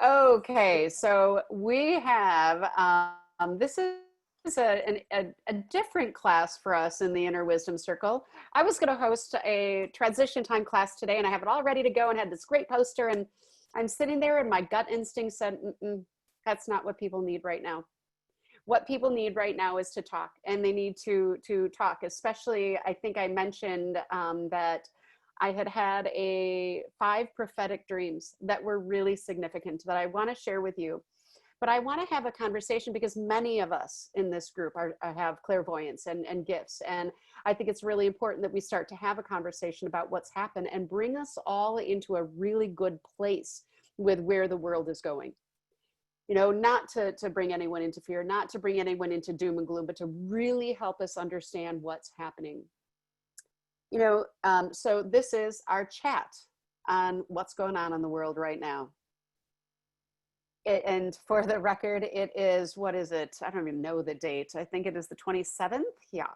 Okay, so we have this is a different class for us in the Inner Wisdom Circle. I was going to host a transition time class today, and I have it all ready to go, and had this great poster, and I'm sitting there, and my gut instinct said, "That's not what people need right now. What people need right now is to talk, and they need to talk." Especially, I think I mentioned that I had had 5 prophetic dreams that were really significant that I want to share with you. But I want to have a conversation because many of us in this group have clairvoyance and gifts. And I think it's really important that we start to have a conversation about what's happened and bring us all into a really good place with where the world is going. You know, not to bring anyone into fear, not to bring anyone into doom and gloom, but to really help us understand what's happening. So this is our chat on what's going on in the world right now. And for the record, it is, what is it? I don't even know the date. I think it is the 27th. Yeah.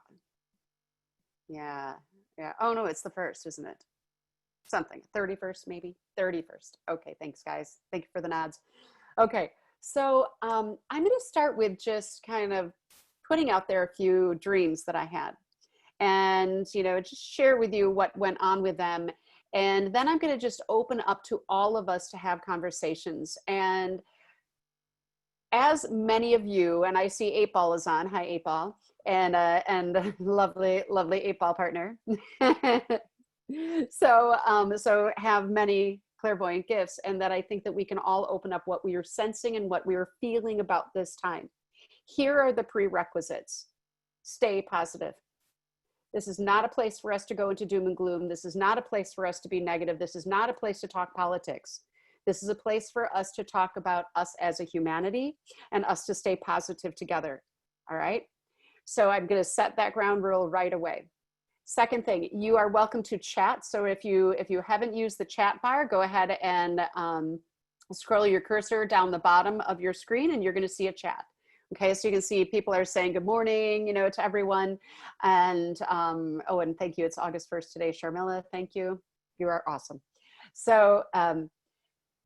Oh no, it's the 1st, isn't it? Something, 31st, maybe 31st. Okay, thanks guys. Thank you for the nods. Okay, so I'm going to start with just kind of putting out there a few dreams that I had, and just share with you what went on with them. And then I'm going to just open up to all of us to have conversations. And as many of you, and I see 8 Ball is on. Hi, 8 Ball, and lovely 8 Ball partner. So have many clairvoyant gifts, and that I think that we can all open up what we are sensing and what we are feeling about this time. Here are the prerequisites. Stay positive. This is not a place for us to go into doom and gloom. This is not a place for us to be negative. This is not a place to talk politics. This is a place for us to talk about us as a humanity and us to stay positive together. All right. So I'm going to set that ground rule right away. Second thing, you are welcome to chat. So if you haven't used the chat bar, go ahead and scroll your cursor down the bottom of your screen, and you're going to see a chat. Okay, so you can see people are saying good morning, to everyone. And and thank you. It's August 1st today, Sharmila. Thank you. You are awesome. So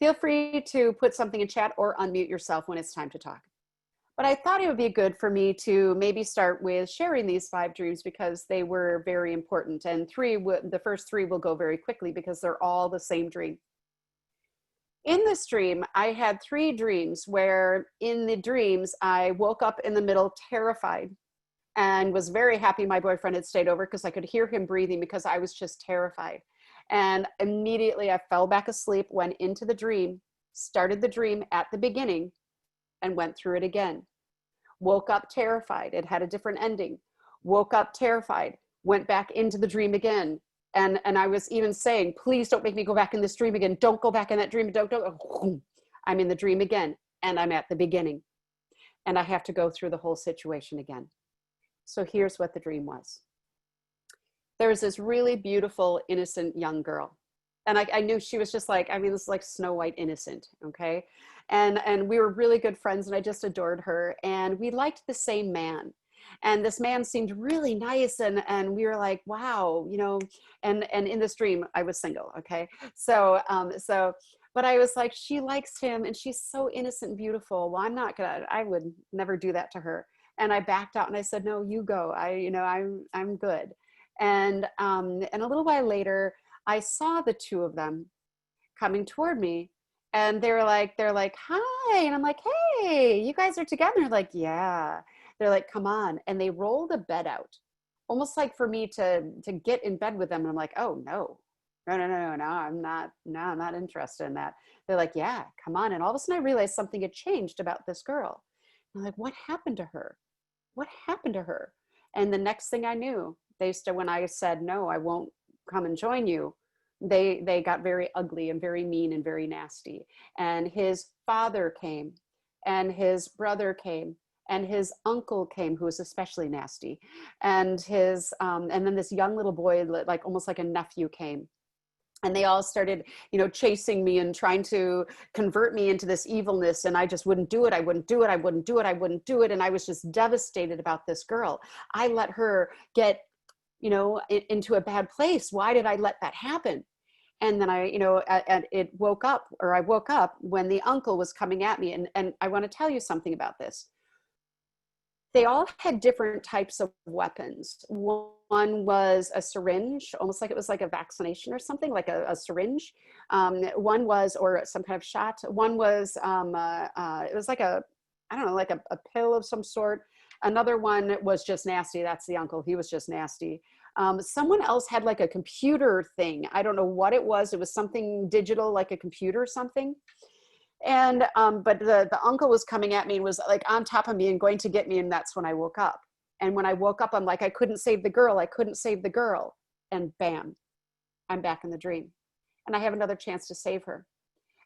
feel free to put something in chat or unmute yourself when it's time to talk. But I thought it would be good for me to maybe start with sharing these 5 dreams because they were very important. And the first 3 will go very quickly because they're all the same dream. In this dream, I had 3 dreams where in the dreams, I woke up in the middle terrified and was very happy my boyfriend had stayed over because I could hear him breathing because I was just terrified. And immediately I fell back asleep, went into the dream, started the dream at the beginning, and went through it again. Woke up terrified. It had a different ending. Woke up terrified, went back into the dream again. And I was even saying, please don't make me go back in this dream again. Don't go back in that dream. Don't. I'm in the dream again, and I'm at the beginning. And I have to go through the whole situation again. So here's what the dream was. There was this really beautiful, innocent young girl. And I knew she was just like, this is like Snow White innocent, okay? And we were really good friends, and I just adored her. And we liked the same man. And this man seemed really nice, and we were like, wow, and in this dream, I was single, okay? So, but I was like, she likes him, and she's so innocent and beautiful. Well, I would never do that to her. And I backed out, and I said, no, you go. I'm good. And a little while later, I saw the 2 of them coming toward me, and they're like, hi. And I'm like, hey, you guys are together? They're like, yeah. They're like, come on. And they rolled a bed out, almost like for me to get in bed with them. And I'm like, oh, no, I'm not interested in that. They're like, yeah, come on. And all of a sudden I realized something had changed about this girl. I'm like, what happened to her? What happened to her? And the next thing I knew, when I said, no, I won't come and join you, they got very ugly and very mean and very nasty. And his father came, and his brother came, and his uncle came, who was especially nasty. And and then this young little boy, like almost like a nephew, came. And they all started, chasing me and trying to convert me into this evilness. And I just wouldn't do it. I wouldn't do it. I wouldn't do it. I wouldn't do it. And I was just devastated about this girl. I let her get, into a bad place. Why did I let that happen? And then it woke up, or I woke up when the uncle was coming at me. And I want to tell you something about this. They all had different types of weapons. One was a syringe, almost like it was like a vaccination or something, like a syringe. One was, or some kind of shot. One was, it was like I don't know, like a pill of some sort. Another one was just nasty. That's the uncle. He was just nasty. Someone else had like a computer thing. I don't know what it was. It was something digital, like a computer or something. And but the uncle was coming at me and was like on top of me and going to get me. And that's when I woke up. And when I woke up, I'm like, I couldn't save the girl. I couldn't save the girl. And bam, I'm back in the dream. And I have another chance to save her.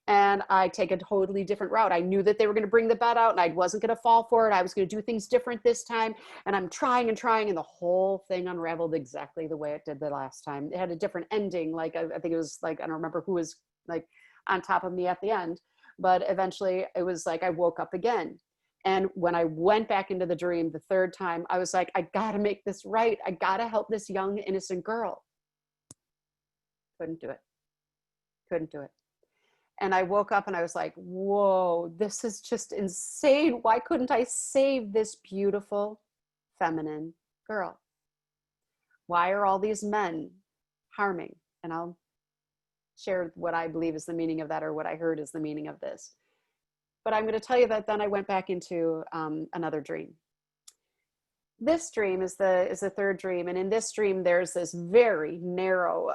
And I take a totally different route. I knew that they were going to bring the bed out and I wasn't going to fall for it. I was going to do things different this time. And I'm trying and trying. And the whole thing unraveled exactly the way it did the last time. It had a different ending. Like, I think it was like, I don't remember who was like on top of me at the end. But eventually it was like I woke up again. And when I went back into the dream the third time, I was like, I got to make this right. I got to help this young, innocent girl. Couldn't do it. Couldn't do it. And I woke up and I was like, whoa, this is just insane. Why couldn't I save this beautiful, feminine girl? Why are all these men harming? And I'll share what I believe is the meaning of that, or what I heard is the meaning of this. But I'm going to tell you that then I went back into another dream. This dream is the third dream. And in this dream, there's this very narrow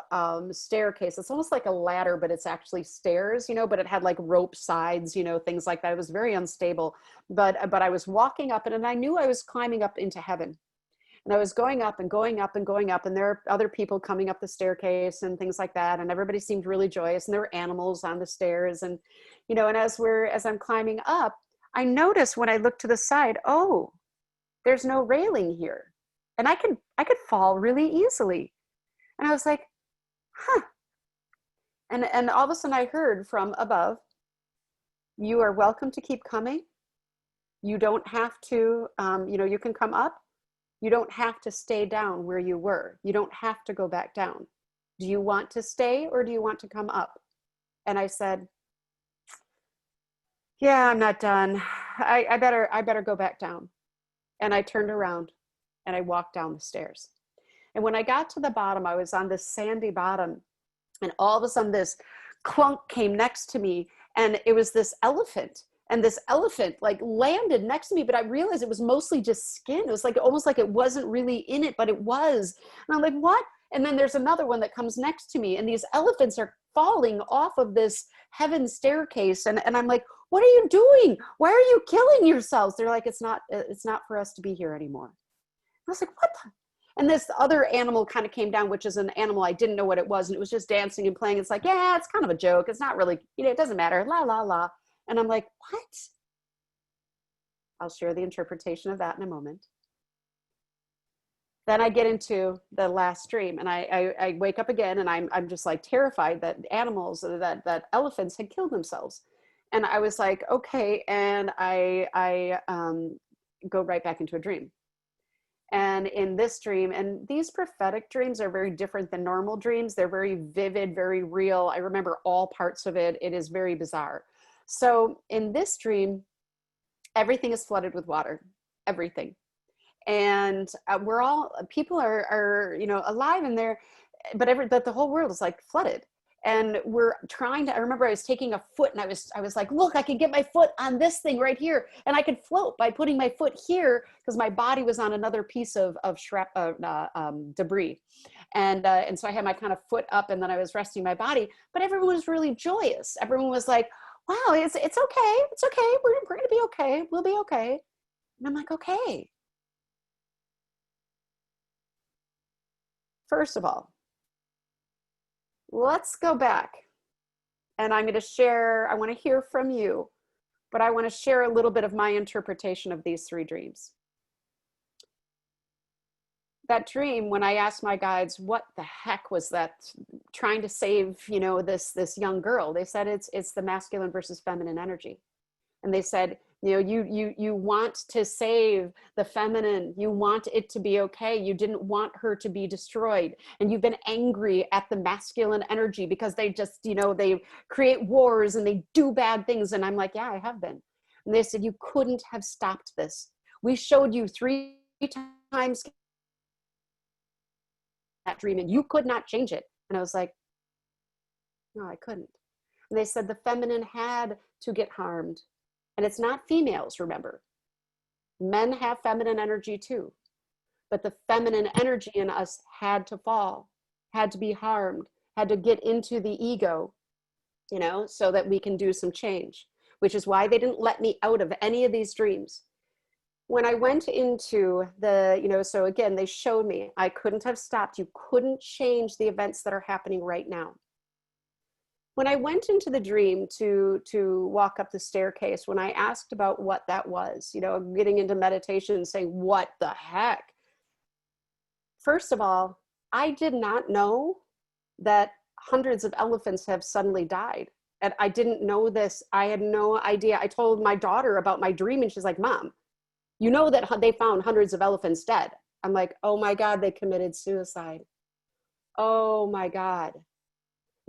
staircase. It's almost like a ladder, but it's actually stairs, but it had like rope sides, things like that. It was very unstable, but I was walking up and I knew I was climbing up into heaven. And I was going up and going up and going up, and there are other people coming up the staircase and things like that. And everybody seemed really joyous, and there were animals on the stairs. And, and as I'm climbing up, I noticed when I looked to the side, oh, there's no railing here. And I could fall really easily. And I was like, huh. And all of a sudden I heard from above, you are welcome to keep coming. You don't have to, you can come up. You don't have to stay down where you were. You don't have to go back down. Do you want to stay or do you want to come up? And I said, yeah, I'm not done. I better go back down. And I turned around and I walked down the stairs. And when I got to the bottom, I was on this sandy bottom, and all of a sudden this clunk came next to me, and it was this elephant. And this elephant like landed next to me, but I realized it was mostly just skin. It was like almost like it wasn't really in it, but it was. And I'm like, what? And then there's another one that comes next to me, and these elephants are falling off of this heaven staircase. And I'm like, what are you doing? Why are you killing yourselves? They're like, it's not for us to be here anymore. I was like, what the? And this other animal kind of came down, which is an animal I didn't know what it was. And it was just dancing and playing. It's like, yeah, it's kind of a joke. It's not really, it doesn't matter. La, la, la. And I'm like, what? I'll share the interpretation of that in a moment. Then I get into the last dream, and I wake up again, and I'm just like terrified that animals, that elephants had killed themselves. And I was like, okay. And I go right back into a dream. And in this dream, and these prophetic dreams are very different than normal dreams. They're very vivid, very real. I remember all parts of it. It is very bizarre. So in this dream, everything is flooded with water, everything. And people are alive in there, but the whole world is like flooded. And we're trying to, I remember I was taking a foot, and I was like, look, I can get my foot on this thing right here. And I could float by putting my foot here, because my body was on another piece of debris. And so I had my kind of foot up, and then I was resting my body, but everyone was really joyous. Everyone was like, wow, it's okay. It's okay. We're going to be okay. We'll be okay. And I'm like, okay. First of all, let's go back, and I'm going to share, I want to hear from you, but I want to share a little bit of my interpretation of these three dreams. That dream, when I asked my guides, what the heck was that trying to save, this young girl, they said it's the masculine versus feminine energy. And they said, You know, you want to save the feminine. You want it to be okay. You didn't want her to be destroyed. And you've been angry at the masculine energy because they just, you know, they create wars and they do bad things. And I'm like, yeah, I have been. And they said, you couldn't have stopped this. We showed you 3 times that dream and you could not change it. And I was like, no, I couldn't. And they said the feminine had to get harmed. And it's not females, remember. Men have feminine energy too. But the feminine energy in us had to fall, had to be harmed, had to get into the ego, you know, so that we can do some change, which is why they didn't let me out of any of these dreams. When I went into the, you know, so again, they showed me I couldn't have stopped. You couldn't change the events that are happening right now. When I went into the dream to walk up the staircase, when I asked about what that was, you know, getting into meditation and saying, what the heck? First of all, I did not know that hundreds of elephants have suddenly died. And I didn't know this. I had no idea. I told my daughter about my dream and she's like, Mom, you know that they found hundreds of elephants dead. I'm like, oh my God, they committed suicide. Oh my God.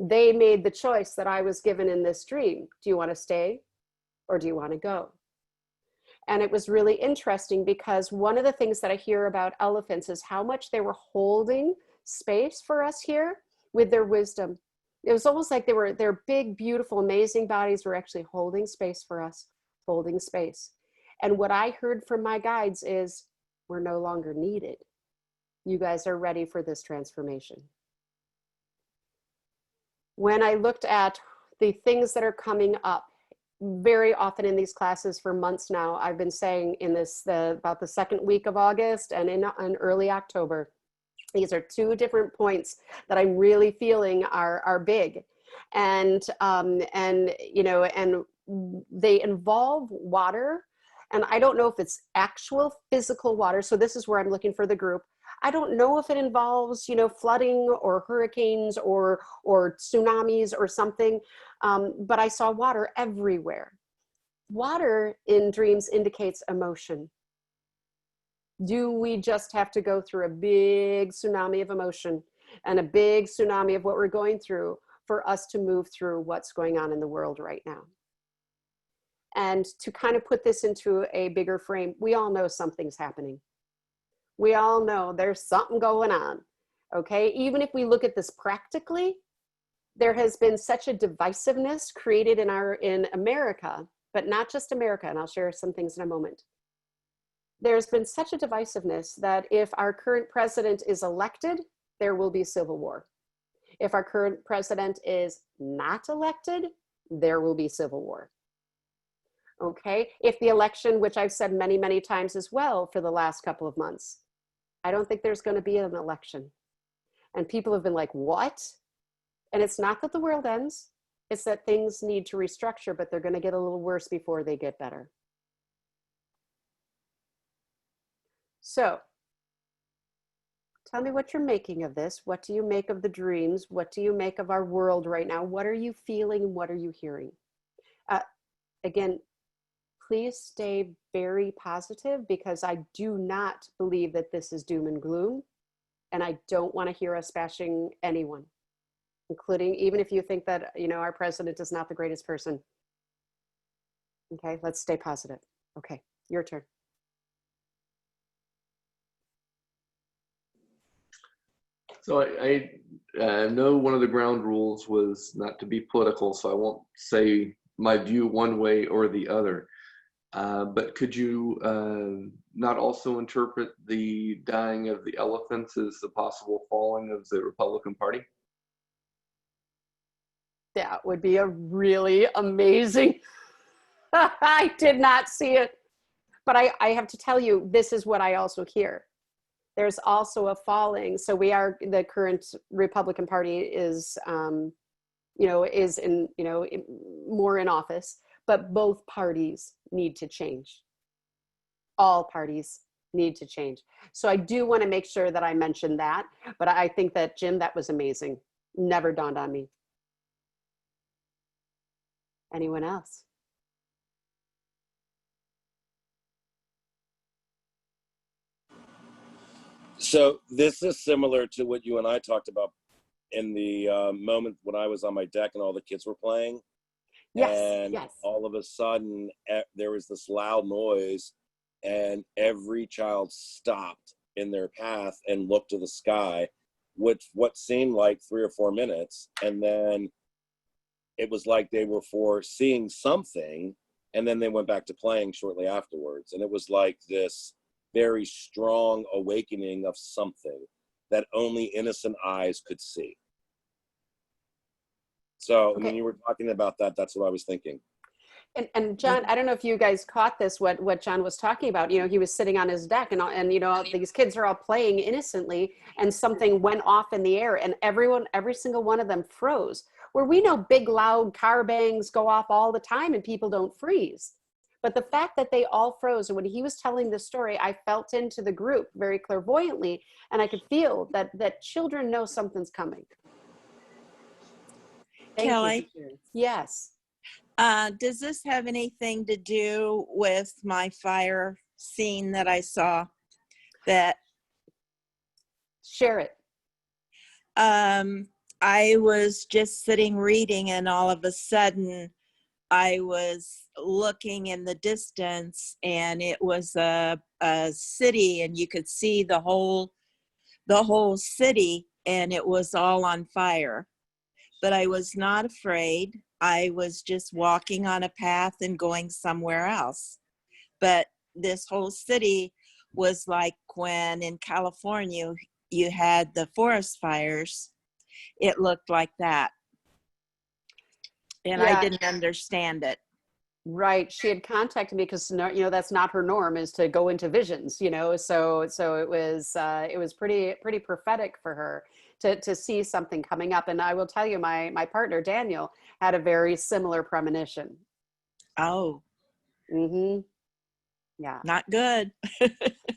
They made the choice that I was given in this dream. Do you want to stay or do you want to go? And it was really interesting because one of the things that I hear about elephants is how much they were holding space for us here with their wisdom. It was almost like their big, beautiful, amazing bodies were actually holding space for us, holding space. And what I heard from my guides is, we're no longer needed. You guys are ready for this transformation. When I looked at the things that are coming up, very often in these classes for months now, I've been saying in this, about the second week of August and in early October, these are 2 different points that I'm really feeling are big. And you know, and they involve water. And I don't know if it's actual physical water. So this is where I'm looking for the group. I don't know if it involves, you know, flooding or hurricanes or tsunamis or something, but I saw water everywhere. Water in dreams indicates emotion. Do we just have to go through a big tsunami of emotion and a big tsunami of what we're going through for us to move through what's going on in the world right now? And to kind of put this into a bigger frame, we all know something's happening. We all know there's something going on, okay? Even if we look at this practically, there has been such a divisiveness created in America, but not just America, and I'll share some things in a moment. There's been such a divisiveness that if our current president is elected, there will be civil war. If our current president is not elected, there will be civil war. Okay, if the election, which I've said many, many times as well for the last couple of months, I don't think there's going to be an election. And people have been like, what? And it's not that the world ends, it's that things need to restructure, but they're going to get a little worse before they get better. So tell me what you're making of this. What do you make of the dreams? What do you make of our world right now? What are you feeling? What are you hearing? Again, please stay very positive because I do not believe that this is doom and gloom. And I don't want to hear us bashing anyone, including even if you think that, you know, our president is not the greatest person. Okay, let's stay positive. Okay, your turn. So I know one of the ground rules was not to be political, so I won't say my view one way or the other. But could you not also interpret the dying of the elephants as the possible falling of the Republican Party? That would be a really amazing. I did not see it. But I have to tell you, this is what I also hear. There's also a falling. So we are, the current Republican Party is, you know, is in, you know, more in office, but both parties need to change. All parties need to change. So I do want to make sure that I mention that, but I think that, Jim, that was amazing. Never dawned on me. Anyone else? So this is similar to what you and I talked about in the moment when I was on my deck and all the kids were playing. Yes, And yes. all of a sudden there was this loud noise and every child stopped in their path and looked to the sky, which what seemed like 3 or 4 minutes. And then it was like they were foreseeing something, and then they went back to playing shortly afterwards. And it was like this very strong awakening of something that only innocent eyes could see. So Okay. when you were talking about that, that's what I was thinking. And John, I don't know if you guys caught this, what John was talking about. You know, he was sitting on his deck and you know, these kids are all playing innocently and something went off in the air and every single one of them froze. Where we know big loud car bangs go off all the time and people don't freeze. But the fact that they all froze, and when he was telling this story, I felt into the group very clairvoyantly, and I could feel that children know something's coming. Thank you for Kelly, sharing. Yes. does this have anything to do with my fire scene that I saw? That Share it. I was just sitting reading, and all of a sudden I was looking in the distance, and it was a city, and you could see the whole city, and it was all on fire. But I was not afraid. I was just walking on a path and going somewhere else. But this whole city was like when in California you had the forest fires. It looked like that. And I Yeah. didn't understand it. Right. She had contacted me because, you know, that's not her norm, is to go into visions, you know, so it was pretty prophetic for her to see something coming up. And I will tell you, my partner Daniel had a very similar premonition. Oh, Mm-hmm. Yeah. not good.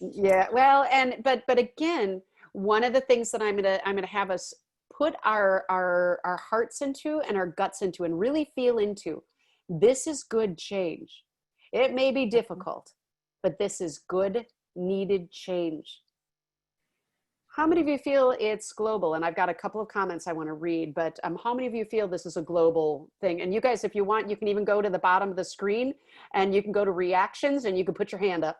Yeah. Well, but again, one of the things that I'm gonna have us put our hearts into and our guts into and really feel into, this is good change. It may be difficult, but this is good, needed change. How many of you feel it's global? And I've got a couple of comments I want to read, but how many of you feel this is a global thing? And you guys, if you want, you can even go to the bottom of the screen and you can go to reactions and you can put your hand up.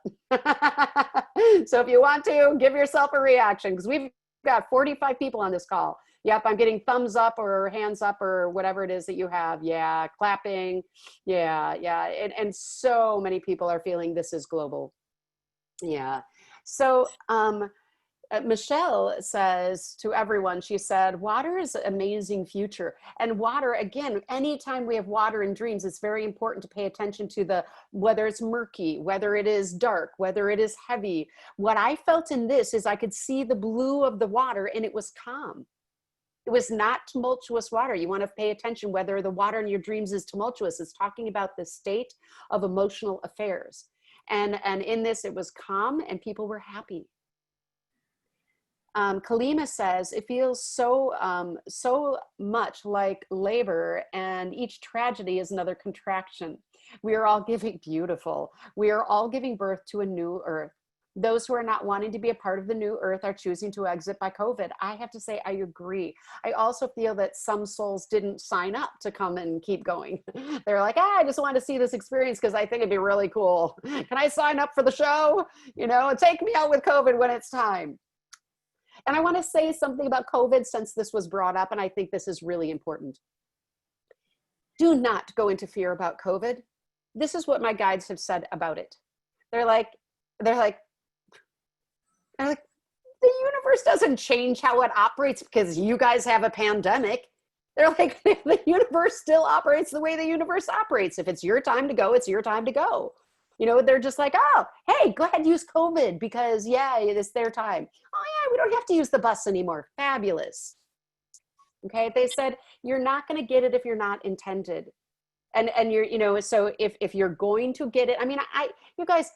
So if you want to, give yourself a reaction, because we've got 45 people on this call. Yep, I'm getting thumbs up or hands up or whatever it is that you have. Yeah, clapping. Yeah, yeah. And so many people are feeling this is global. Yeah. So, Michelle says to everyone, she said, water is an amazing future. And water, again, anytime we have water in dreams, it's very important to pay attention to whether it's murky, whether it is dark, whether it is heavy. What I felt in this is I could see the blue of the water and it was calm. It was not tumultuous water. You want to pay attention whether the water in your dreams is tumultuous. It's talking about the state of emotional affairs. And in this, it was calm and people were happy. Kalima says, it feels so much like labor, and each tragedy is another contraction. We are all giving, beautiful. We are all giving birth to a new earth. Those who are not wanting to be a part of the new earth are choosing to exit by COVID. I have to say, I agree. I also feel that some souls didn't sign up to come and keep going. They're like, I just want to see this experience because I think it'd be really cool. Can I sign up for the show? You know, take me out with COVID when it's time. And I want to say something about COVID since this was brought up, and I think this is really important. Do not go into fear about COVID. This is what my guides have said about it. They're like, the universe doesn't change how it operates because you guys have a pandemic. They're like, the universe still operates the way the universe operates. If it's your time to go, it's your time to go. You know, they're just like, oh, hey, go ahead and use COVID because, yeah, it's their time. Oh, yeah, we don't have to use the bus anymore. Fabulous. Okay, they said, you're not going to get it if you're not intended. And you're, you know, so if you're going to get it, I mean, you guys,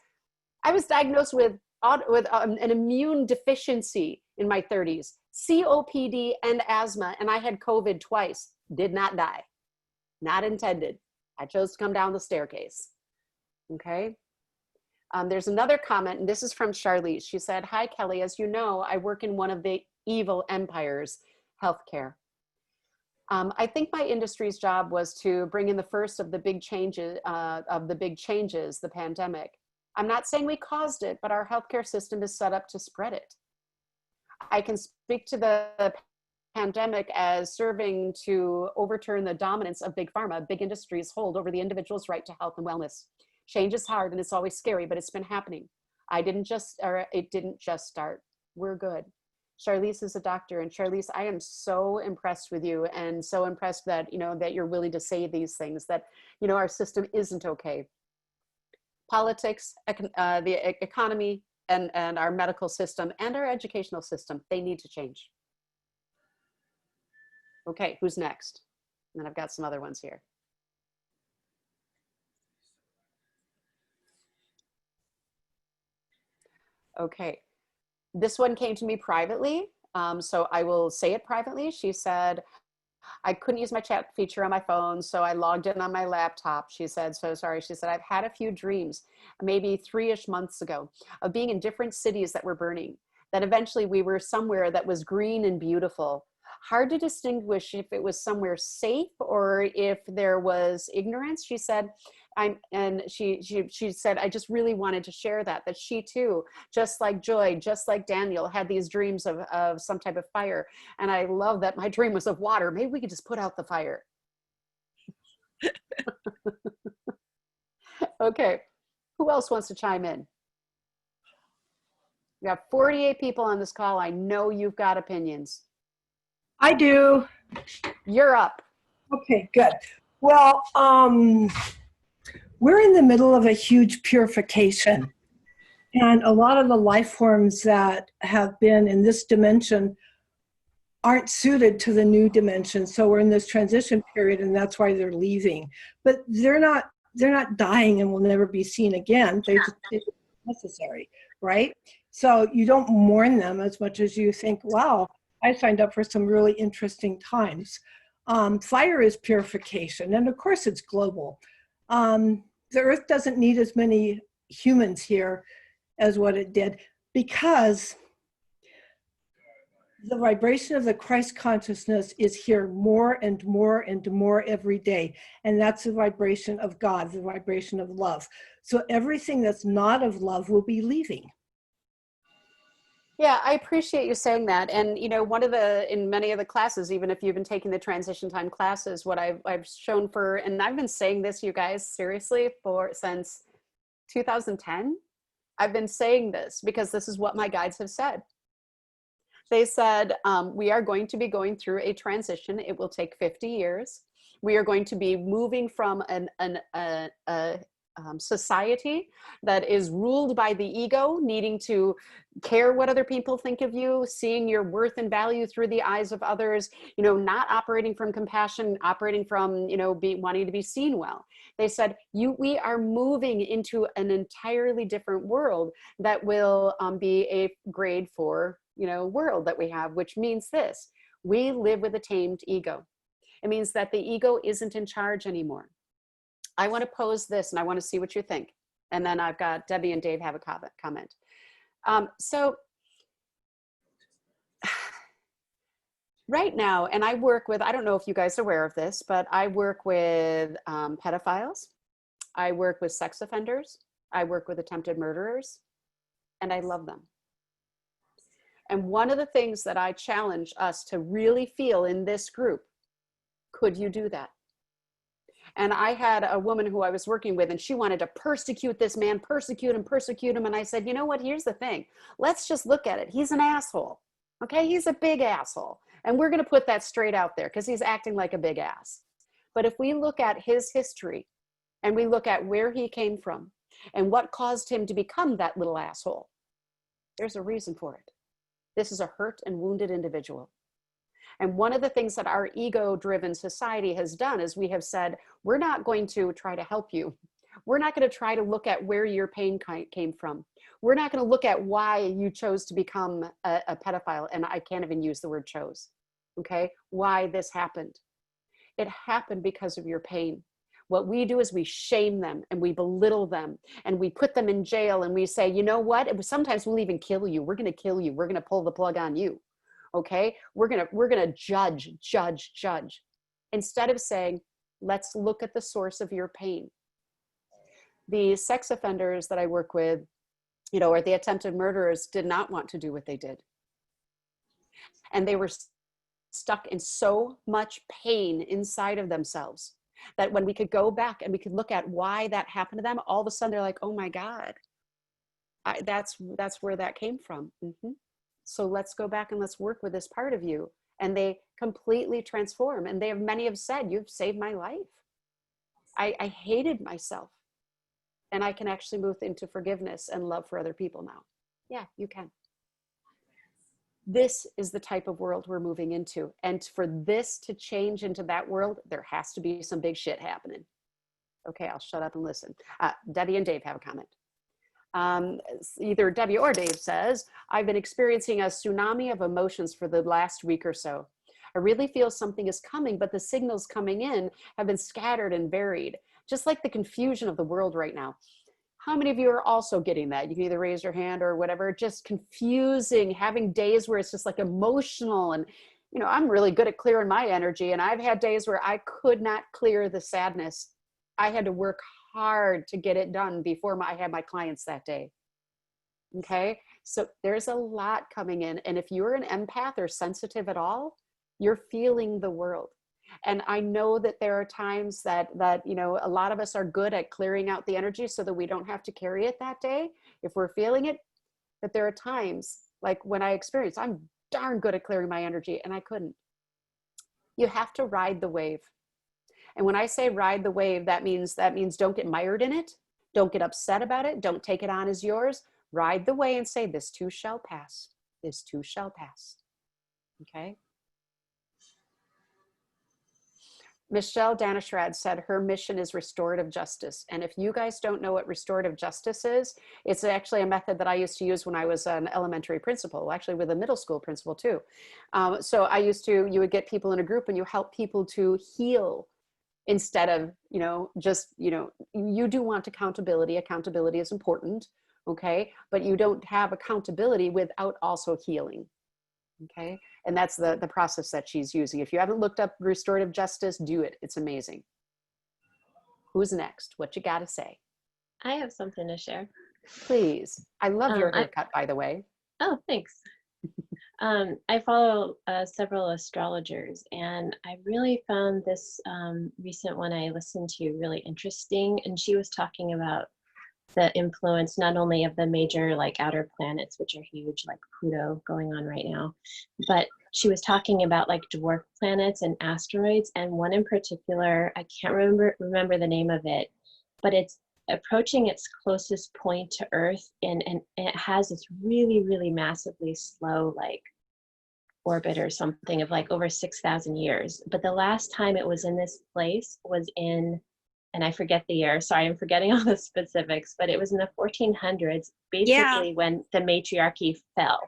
I was diagnosed with an immune deficiency in my 30s, COPD and asthma, and I had COVID twice. Did not die. Not intended. I chose to come down the staircase. Okay. There's another comment, and this is from Charlize. She said, "Hi, Kelly. As you know, I work in one of the evil empires, healthcare. I think my industry's job was to bring in the first of the big changes, the pandemic. I'm not saying we caused it, but our healthcare system is set up to spread it. I can speak to the pandemic as serving to overturn the dominance of big pharma, big industries hold over the individual's right to health and wellness. Change is hard and it's always scary, but it's been happening. It didn't just start. We're good." Charlize is a doctor, and Charlize, I am so impressed with you, and so impressed that, you know, that you're willing to say these things, that, you know, our system isn't okay. Politics, the economy, and our medical system and our educational system, they need to change. Okay, who's next? And then I've got some other ones here. Okay, this one came to me privately, so I will say it privately. She said, "I couldn't use my chat feature on my phone, so I logged in on my laptop." She said, "So sorry." She said, "I've had a few dreams, maybe 3-ish months ago, of being in different cities that were burning. That eventually we were somewhere that was green and beautiful. Hard to distinguish if it was somewhere safe or if there was ignorance." She said, she said, "I just really wanted to share that she too, just like Joy, just like Daniel, had these dreams of some type of fire. And I love that my dream was of water. Maybe we could just put out the fire." Okay, who else wants to chime in? We got 48 people on this call. I know you've got opinions. I do. You're up. Okay, good. Well, we're in the middle of a huge purification. And a lot of the life forms that have been in this dimension aren't suited to the new dimension. So we're in this transition period, and that's why they're leaving. But they're not dying and will never be seen again. They're necessary, right? So you don't mourn them as much as you think, wow, I signed up for some really interesting times. Fire is purification, and of course it's global. The earth doesn't need as many humans here as what it did, because the vibration of the Christ consciousness is here more and more and more every day. And that's the vibration of God, the vibration of love. So everything that's not of love will be leaving. Yeah, I appreciate you saying that. And, you know, in many of the classes, even if you've been taking the transition time classes, what I've shown for, and I've been saying this, you guys, seriously, since 2010, I've been saying this because this is what my guides have said. They said, we are going to be going through a transition. It will take 50 years. We are going to be moving from a society that is ruled by the ego, needing to care what other people think of you, seeing your worth and value through the eyes of others, you know, not operating from compassion, operating from, you know, wanting to be seen well. They said, we are moving into an entirely different world that will be a grade 4, you know, world that we have, which means this: we live with a tamed ego. It means that the ego isn't in charge anymore. I want to pose this and I want to see what you think. And then I've got Debbie and Dave have a comment. So right now, and I work with, I don't know if you guys are aware of this, but I work with pedophiles. I work with sex offenders. I work with attempted murderers, and I love them. And one of the things that I challenge us to really feel in this group, could you do that? And I had a woman who I was working with, and she wanted to persecute this man, persecute him. And I said, you know what, here's the thing. Let's just look at it. He's an asshole. Okay, he's a big asshole. And we're going to put that straight out there because he's acting like a big ass. But if we look at his history and we look at where he came from and what caused him to become that little asshole, there's a reason for it. This is a hurt and wounded individual. And one of the things that our ego-driven society has done is we have said, we're not going to try to help you. We're not going to try to look at where your pain came from. We're not going to look at why you chose to become a pedophile. And I can't even use the word chose. Okay? Why this happened. It happened because of your pain. What we do is we shame them and we belittle them and we put them in jail and we say, you know what? Sometimes we'll even kill you. We're going to kill you. We're going to pull the plug on you. Okay? We're going to judge. Instead of saying, let's look at the source of your pain. The sex offenders that I work with, or the attempted murderers, did not want to do what they did. And they were stuck in so much pain inside of themselves that when we could go back and we could look at why that happened to them, all of a sudden they're like, oh my God, that's where that came from. So let's go back and let's work with this part of you. And they completely transform. And many have said, you've saved my life. I hated myself. And I can actually move into forgiveness and love for other people now. Yeah, you can. This is the type of world we're moving into. And for this to change into that world, there has to be some big shit happening. Okay, I'll shut up and listen. Debbie and Dave have a comment. Either Debbie or Dave says, I've been experiencing a tsunami of emotions for the last week or so. I really feel something is coming, but the signals coming in have been scattered and varied, just like the confusion of the world right now. How many of you are also getting that? You can either raise your hand or whatever. Just confusing, having days where it's just like emotional. And, I'm really good at clearing my energy. And I've had days where I could not clear the sadness. I had to work hard to get it done before I had my clients that day. Okay. So there's a lot coming in. And if you're an empath or sensitive at all, you're feeling the world. And I know that there are times that a lot of us are good at clearing out the energy so that we don't have to carry it that day if we're feeling it. But there are times like when I experience, I'm darn good at clearing my energy and I couldn't. You have to ride the wave. And when I say ride the wave, that means don't get mired in it. Don't get upset about it. Don't take it on as yours. Ride the wave and say, this too shall pass. This too shall pass. Okay. Michelle Danashrad said her mission is restorative justice. And if you guys don't know what restorative justice is, it's actually a method that I used to use when I was an elementary principal, actually with a middle school principal too. So you would get people in a group and you help people to heal instead of, you do want accountability. Accountability is important, okay? But you don't have accountability without also healing. Okay. And that's the process that she's using. If you haven't looked up restorative justice, do it. It's amazing. Who's next? What you got to say? I have something to share. Please. I love your haircut, by the way. Oh, thanks. I follow several astrologers, and I really found this recent one I listened to really interesting. And she was talking about the influence not only of the major outer planets, which are huge, like Pluto going on right now, but she was talking about dwarf planets and asteroids, and one in particular, I can't remember the name of it, but it's approaching its closest point to Earth, and it has this really, really massively slow orbit or something of over 6,000 years. But the last time it was in this place was in, and I forget the year, sorry, I'm forgetting all the specifics, but it was in the 1400s, basically when the matriarchy fell,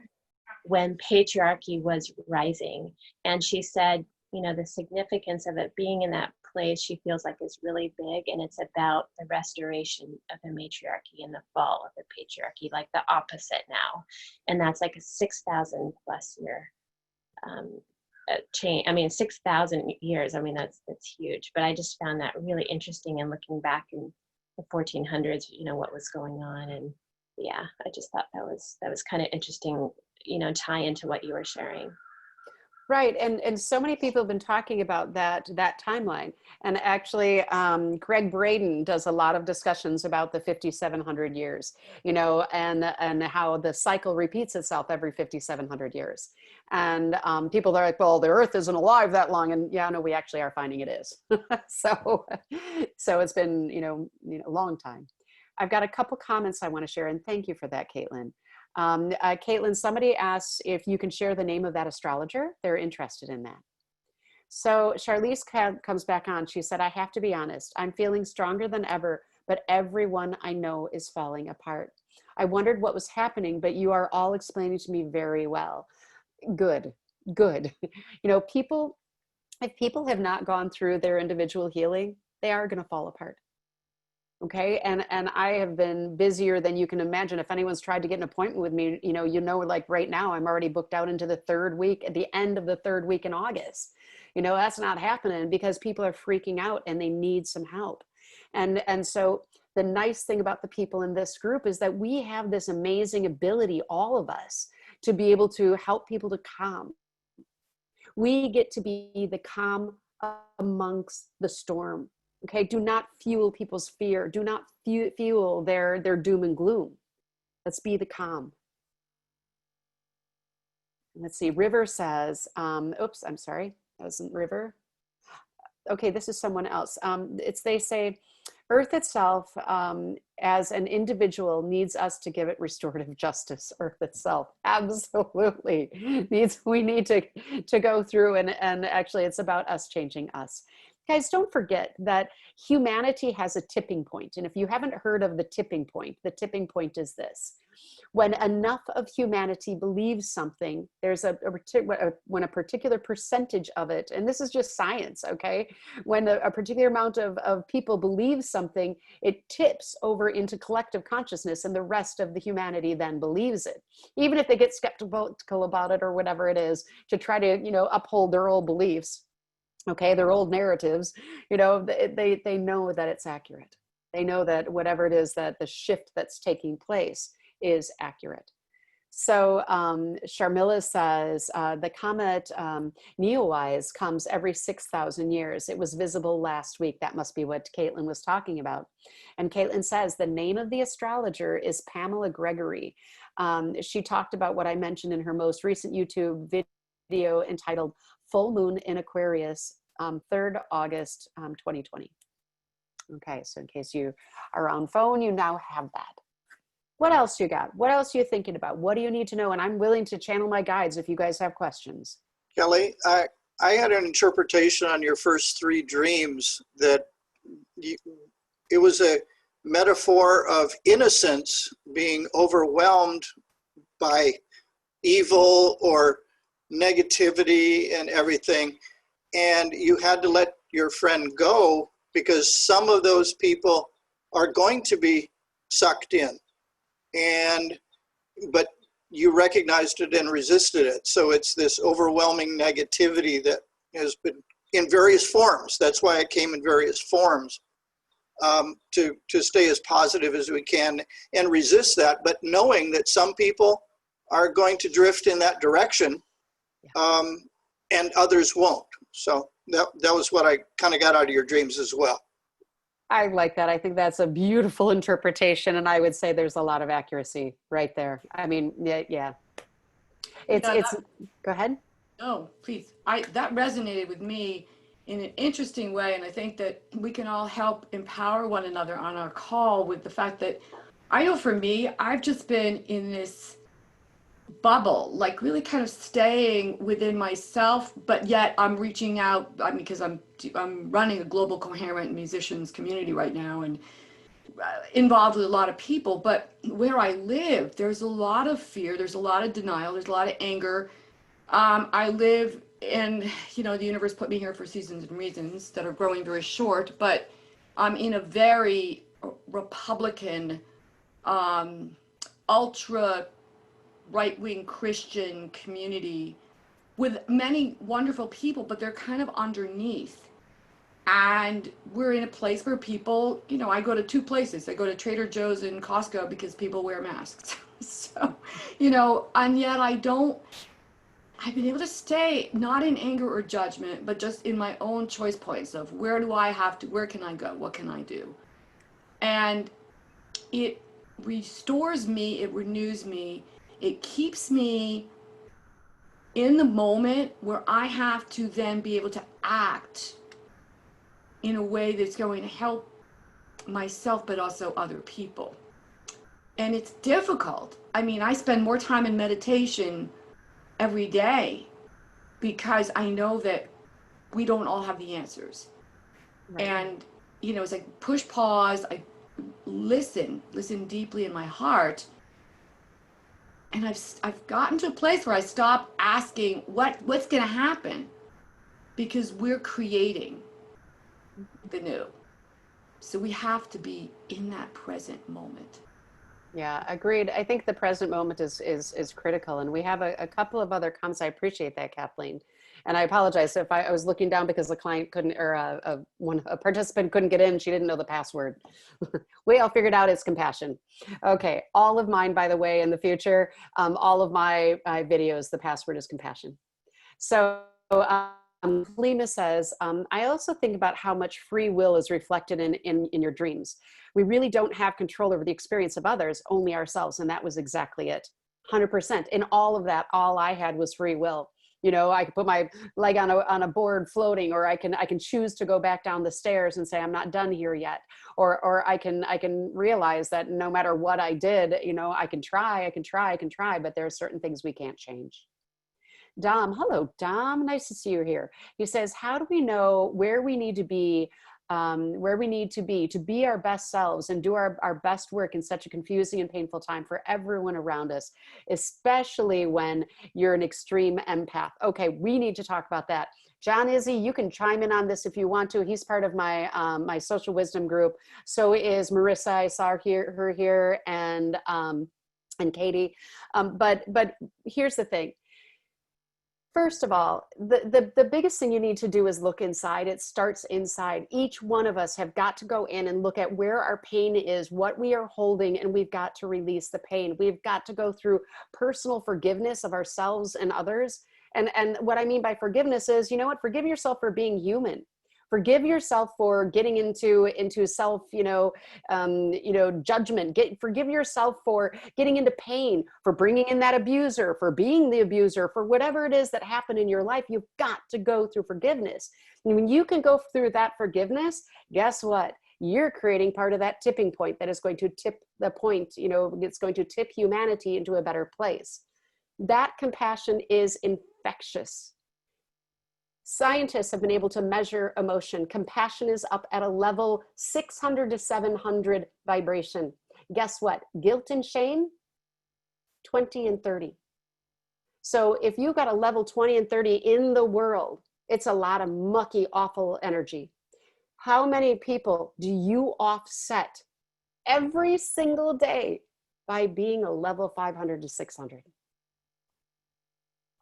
when patriarchy was rising. And she said, the significance of it being in that place, she feels is really big. And it's about the restoration of the matriarchy and the fall of the patriarchy, the opposite now. And that's a 6,000 plus year change. 6,000 years. That's huge. But I just found that really interesting. And looking back in the 1400s, what was going on. And yeah, I just thought that was kind of interesting, tie into what you were sharing. Right. And so many people have been talking about that timeline. And actually, Greg Braden does a lot of discussions about the 5,700 years, and how the cycle repeats itself every 5,700 years. And people are like, well, the Earth isn't alive that long. And yeah, no, we actually are finding it is. So it's been, a long time. I've got a couple comments I want to share, and thank you for that, Caitlin. Caitlin, somebody asks if you can share the name of that astrologer. They're interested in that. So Charlize comes back on. She said, I have to be honest. I'm feeling stronger than ever, but everyone I know is falling apart. I wondered what was happening, but you are all explaining to me very well. Good. If people have not gone through their individual healing, they are going to fall apart. Okay. And I have been busier than you can imagine. If anyone's tried to get an appointment with me, like right now, I'm already booked out into the third week, at the end of the third week in August. That's not happening because people are freaking out and they need some help. And so the nice thing about the people in this group is that we have this amazing ability, all of us, to be able to help people to calm. We get to be the calm amongst the storm. Okay, do not fuel people's fear. Do not fuel their doom and gloom. Let's be the calm. Let's see, River says, oops, I'm sorry, that wasn't River. Okay, this is someone else. They say, Earth itself, as an individual, needs us to give it restorative justice. Earth itself, absolutely we need to go through, and actually it's about us changing us. Guys, don't forget that humanity has a tipping point. And if you haven't heard of the tipping point is this. When enough of humanity believes something, there's when a particular percentage of it, and this is just science, okay? When a particular amount of people believe something, it tips over into collective consciousness, and the rest of the humanity then believes it. Even if they get skeptical about it or whatever it is, to try to, uphold their old beliefs, okay, their old narratives, they know that it's accurate. They know that whatever it is, that the shift that's taking place is accurate. So Sharmila says, the comet Neowise comes every 6,000 years. It was visible last week. That must be what Caitlin was talking about. And Caitlin says, the name of the astrologer is Pamela Gregory. She talked about what I mentioned in her most recent YouTube video entitled Full Moon in Aquarius, 3rd August 2020. Okay, so in case you are on phone, you now have that. What else you got? What else are you thinking about? What do you need to know? And I'm willing to channel my guides if you guys have questions. Kelly, I had an interpretation on your first 3 dreams that it was a metaphor of innocence being overwhelmed by evil or negativity and everything. And you had to let your friend go because some of those people are going to be sucked in. But you recognized it and resisted it. So it's this overwhelming negativity that has been in various forms. That's why it came in various forms, to stay as positive as we can and resist that, but knowing that some people are going to drift in that direction, and others won't. So that was what I kind of got out of your dreams as well. I like that. I think that's a beautiful interpretation. And I would say there's a lot of accuracy right there. I mean, yeah. Go ahead. No, please. That resonated with me in an interesting way. And I think that we can all help empower one another on our call with the fact that I know for me, I've just been in this bubble, like really kind of staying within myself, but yet I'm reaching out. I mean, because I'm running a global coherent musicians community right now and involved with a lot of people. But where I live, there's a lot of fear, there's a lot of denial, there's a lot of anger. I live in, the universe put me here for seasons and reasons that are growing very short, but I'm in a very Republican, ultra right-wing Christian community with many wonderful people, but they're kind of underneath. And we're in a place where people, I go to 2 places. I go to Trader Joe's and Costco because people wear masks. So, and yet I've been able to stay not in anger or judgment, but just in my own choice points of where can I go? What can I do? And it restores me, it renews me. It keeps me in the moment where I have to then be able to act in a way that's going to help myself, but also other people. And it's difficult. I mean, I spend more time in meditation every day because I know that we don't all have the answers. Right. And, it's like push pause, I listen deeply in my heart. And I've gotten to a place where I stop asking what's going to happen, because we're creating the new. So we have to be in that present moment. Yeah, agreed. I think the present moment is critical, and we have a couple of other comments. I appreciate that, Kathleen, and I apologize if I was looking down because the client couldn't, or a participant couldn't get in. She didn't know the password. We all figured out it's compassion. Okay, all of mine, by the way, in the future, all of my videos, the password is compassion. So. Lima says, I also think about how much free will is reflected in your dreams. We really don't have control over the experience of others, only ourselves. And that was exactly it. 100%. In all of that, all I had was free will. You know, I could put my leg on a board floating, or I can choose to go back down the stairs and say, I'm not done here yet. Or I can realize that no matter what I did, you know, I can try, but there are certain things we can't change. Dom, hello, Dom. Nice to see you here. He says, how do we know where we need to be to be our best selves and do our best work in such a confusing and painful time for everyone around us, especially when you're an extreme empath? Okay, we need to talk about that. John Izzy, you can chime in on this if you want to. He's part of my my social wisdom group. So is Marissa. I saw her here, and Katie. But here's the thing. First of all, the biggest thing you need to do is look inside. It starts inside. Each one of us have got to go in and look at where our pain is, what we are holding, and we've got to release the pain. We've got to go through personal forgiveness of ourselves and others. And what I mean by forgiveness is, you know what, forgive yourself for being human. Forgive yourself for getting into self, judgment. Forgive yourself for getting into pain, for bringing in that abuser, for being the abuser, for whatever it is that happened in your life. You've got to go through forgiveness. And when you can go through that forgiveness, guess what? You're creating part of that tipping point that is going to tip the point, it's going to tip humanity into a better place. That compassion is infectious. Scientists have been able to measure emotion. Compassion is up at a level 600 to 700 vibration. Guess what? Guilt and shame, 20 and 30. So if you got a level 20 and 30 in the world, it's a lot of mucky, awful energy. How many people do you offset every single day by being a level 500 to 600?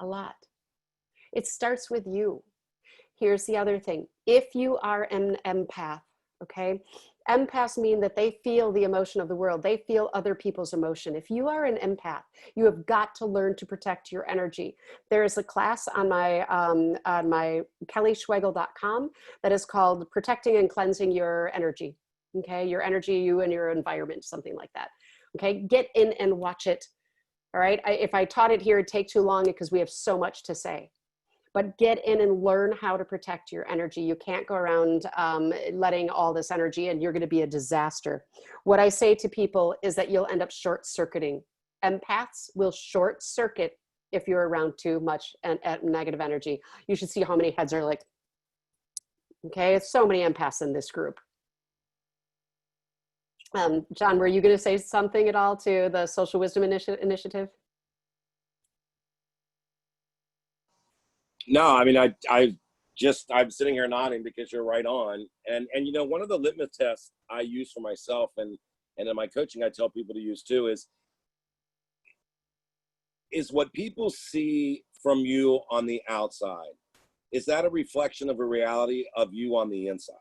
A lot. It starts with you. Here's the other thing. If you are an empath, okay, empaths mean that they feel the emotion of the world. They feel other people's emotion. If you are an empath, you have got to learn to protect your energy. There is a class on my kellyschwegel.com that is called Protecting and Cleansing Your Energy. Okay, your energy, you and your environment, something like that. Okay, get in and watch it. All right, if I taught it here, it'd take too long because we have so much to say. But get in and learn how to protect your energy. You can't go around letting all this energy, and you're going to be a disaster. What I say to people is that you'll end up short-circuiting. Empaths will short-circuit if you're around too much negative energy. You should see how many heads are like, okay, so many empaths in this group. John, were you going to say something at all to the Social Wisdom Initiative? No, I mean, I'm sitting here nodding because you're right on. And one of the litmus tests I use for myself and in my coaching, I tell people to use too, is what people see from you on the outside. Is that a reflection of a reality of you on the inside?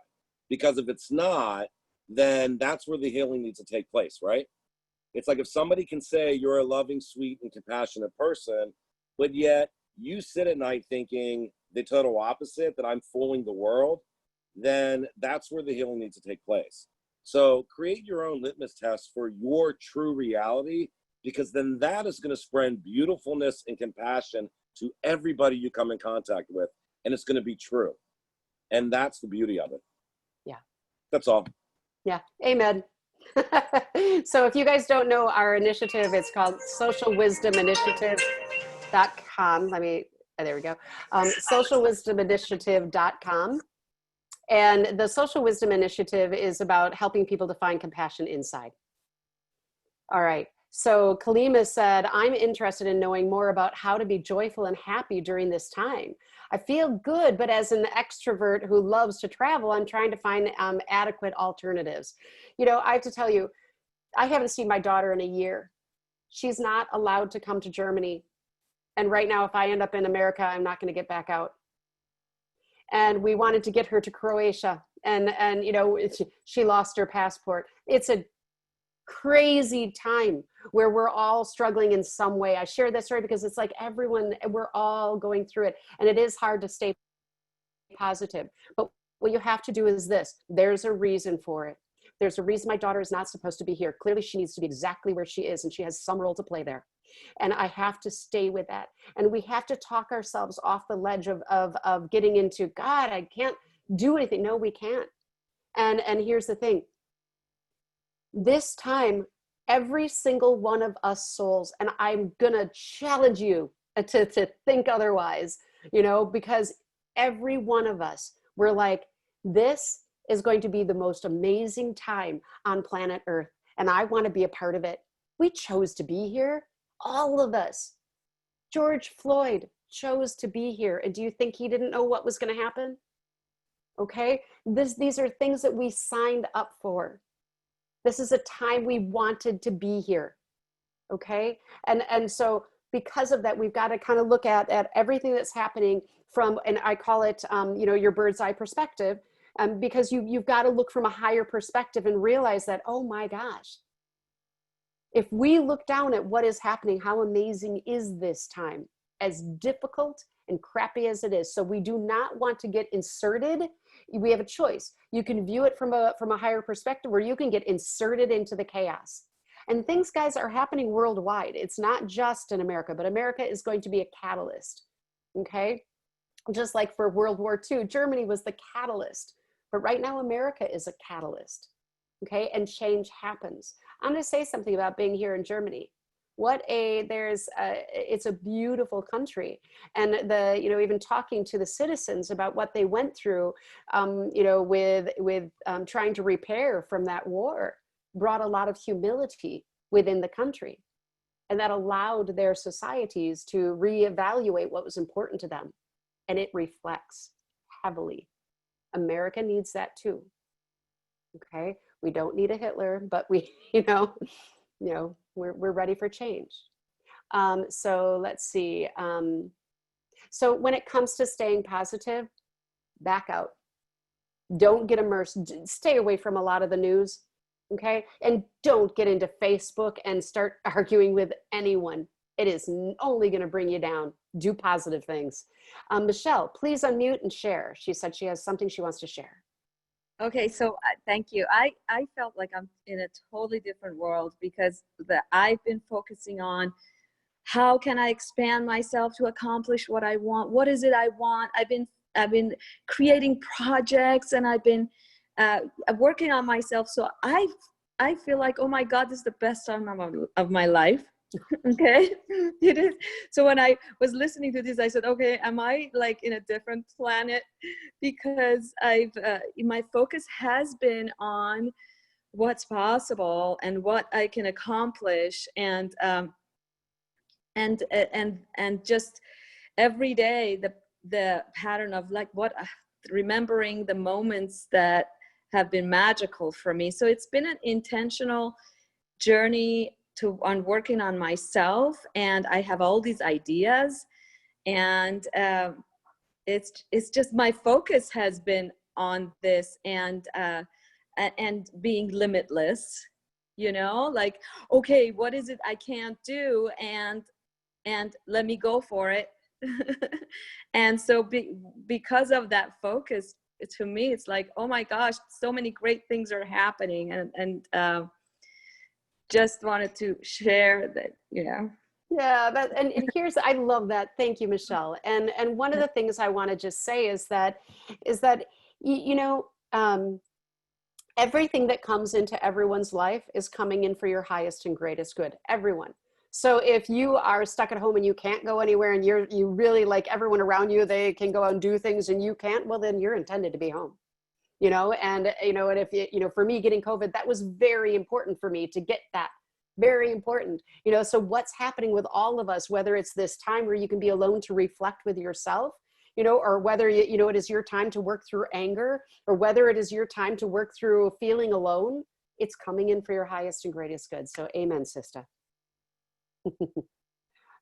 Because if it's not, then that's where the healing needs to take place, right? It's like if somebody can say you're a loving, sweet, and compassionate person, but yet you sit at night thinking the total opposite, that I'm fooling the world, then that's where the healing needs to take place. So create your own litmus test for your true reality, because then that is going to spread beautifulness and compassion to everybody you come in contact with, and it's going to be true. And that's the beauty of it. Yeah. That's all. Yeah. Amen. So if you guys don't know our initiative, it's called socialwisdominitiative.com. There we go. Socialwisdominitiative.com. And the Social Wisdom Initiative is about helping people to find compassion inside. All right. So Kalima said, I'm interested in knowing more about how to be joyful and happy during this time. I feel good, but as an extrovert who loves to travel, I'm trying to find adequate alternatives. You know, I have to tell you, I haven't seen my daughter in a year. She's not allowed to come to Germany. And right now, if I end up in America, I'm not going to get back out. And we wanted to get her to Croatia. And you know, she lost her passport. It's a crazy time where we're all struggling in some way. I share this story because it's like everyone, we're all going through it. And it is hard to stay positive. But what you have to do is this. There's a reason for it. There's a reason my daughter is not supposed to be here. Clearly, she needs to be exactly where she is, and she has some role to play there. And I have to stay with that. And we have to talk ourselves off the ledge of getting into, God, I can't do anything. No, we can't. And here's the thing. This time, every single one of us souls, and I'm gonna challenge you to think otherwise, you know, because every one of us, we're like, this is going to be the most amazing time on planet Earth, and I want to be a part of it. We chose to be here, all of us. George Floyd chose to be here, and do you think he didn't know what was going to happen? Okay, these are things that we signed up for. This is a time we wanted to be here. Okay, and so because of that, we've got to kind of look at everything that's happening from, and I call it, you know, your bird's eye perspective, because you've got to look from a higher perspective and realize that, oh my gosh, if we look down at what is happening, how amazing is this time, as difficult and crappy as it is. So we do not want to get inserted. We have a choice. You can view it from a higher perspective, or you can get inserted into the chaos. And things, guys, are happening worldwide. It's not just in America, but America is going to be a catalyst, okay? Just like for World War II, Germany was the catalyst. But right now, America is a catalyst, okay? And change happens. I'm going to say something about being here in Germany. It's a beautiful country. And even talking to the citizens about what they went through, with trying to repair from that war, brought a lot of humility within the country. And that allowed their societies to reevaluate what was important to them. And it reflects heavily. America needs that too. Okay, we don't need a Hitler, but we, we're ready for change. So let's see. So when it comes to staying positive, back out. Don't get immersed. Stay away from a lot of the news. Okay, and don't get into Facebook and start arguing with anyone. It is only going to bring you down. Do positive things. Michelle, please unmute and share. She said she has something she wants to share. Okay, so thank you. I felt like I'm in a totally different world because I've been focusing on how can I expand myself to accomplish what I want? What is it I want? I've been creating projects, and I've been working on myself. So I feel like, oh my God, this is the best time of my life. Okay, it is. So when I was listening to this, I said, okay, am I like in a different planet? Because my focus has been on what's possible and what I can accomplish, and just every day the pattern of like remembering the moments that have been magical for me. So it's been an intentional journey on working on myself, and I have all these ideas, and it's just my focus has been on this, and being limitless, like, okay, what is it I can't do, and let me go for it. And so because of that focus, to me it's like, oh my gosh, so many great things are happening, and just wanted to share that. Yeah, and I love that. Thank you, Michelle. And one of the things I want to just say is that everything that comes into everyone's life is coming in for your highest and greatest good. Everyone. So if you are stuck at home and you can't go anywhere, and you really like everyone around you, they can go out and do things and you can't, well, then you're intended to be home. And if for me, getting COVID, that was very important for me to get that Very important. You know, so what's happening with all of us, whether it's this time where you can be alone to reflect with yourself, you know, or whether, you know, it is your time to work through anger, or whether it is your time to work through feeling alone, it's coming in for your highest and greatest good. So amen, sister.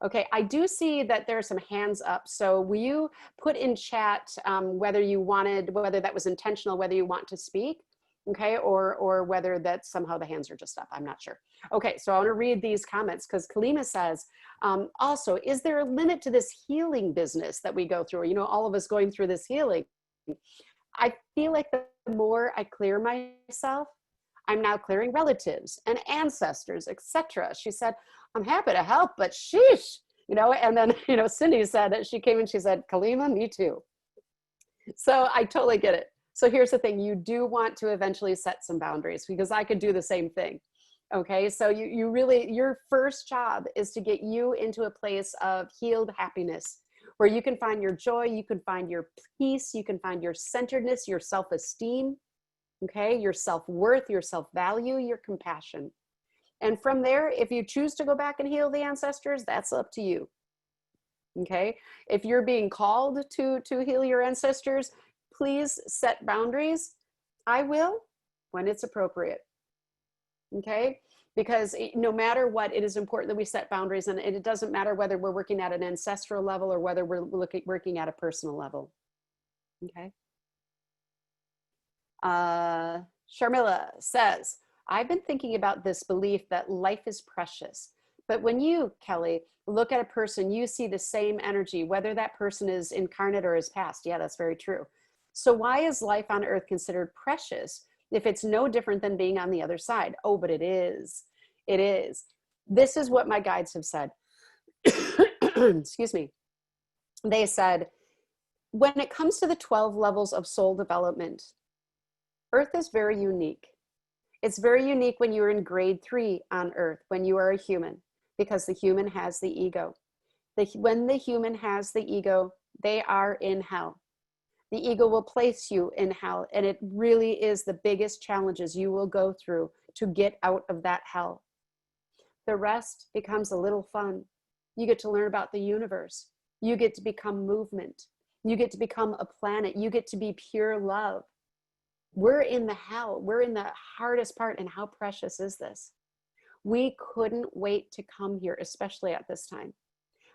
Okay, I do see that there are some hands up. So will you put in chat whether that was intentional, whether you want to speak, okay, or whether that somehow the hands are just up. I'm not sure. Okay, so I want to read these comments because Kalima says, also, is there a limit to this healing business that we go through? You know, all of us going through this healing. I feel like the more I clear myself, I'm now clearing relatives and ancestors, etc. She said, I'm happy to help, but sheesh, you know, and then, you know, Cindy said that she came and she said, Kalima, me too. So I totally get it. So here's the thing, you do want to eventually set some boundaries because I could do the same thing. Okay, so you really, your first job is to get you into a place of healed happiness where you can find your joy, you can find your peace, you can find your centeredness, your self-esteem, okay, your self-worth, your self-value, your compassion. And from there, if you choose to go back and heal the ancestors, that's up to you. Okay, if you're being called to heal your ancestors, please set boundaries. I will when it's appropriate. Okay, because no matter what, it is important that we set boundaries, and it doesn't matter whether we're working at an ancestral level or whether we're working at a personal level. Okay. Sharmila says, I've been thinking about this belief that life is precious. But when you, Kelly, look at a person, you see the same energy, whether that person is incarnate or is past. Yeah, that's very true. So why is life on earth considered precious if it's no different than being on the other side? Oh, but it is. It is. This is what my guides have said. Excuse me. They said, when it comes to the 12 levels of soul development, Earth is very unique. It's very unique when you're in grade 3 on Earth, when you are a human, because the human has the ego. When the human has the ego, they are in hell. The ego will place you in hell, and it really is the biggest challenges you will go through to get out of that hell. The rest becomes a little fun. You get to learn about the universe. You get to become movement. You get to become a planet. You get to be pure love. We're in the hell. We're in the hardest part, and how precious is this? We couldn't wait to come here, especially at this time.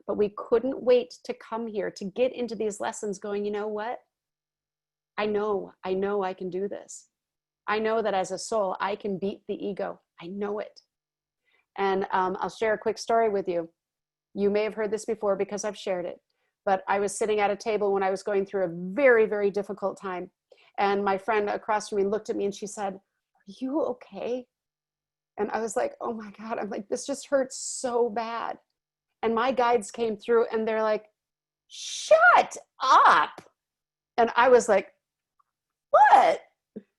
But we couldn't wait to come here to get into these lessons going, you know what? I know I can do this. I know that as a soul, I can beat the ego. I know it. And I'll share a quick story with you. You may have heard this before because I've shared it, but I was sitting at a table when I was going through a very, very difficult time. And my friend across from me looked at me and she said, are you okay? And I was like, oh my God, I'm like, this just hurts so bad. And my guides came through and they're like, shut up. And I was like, what?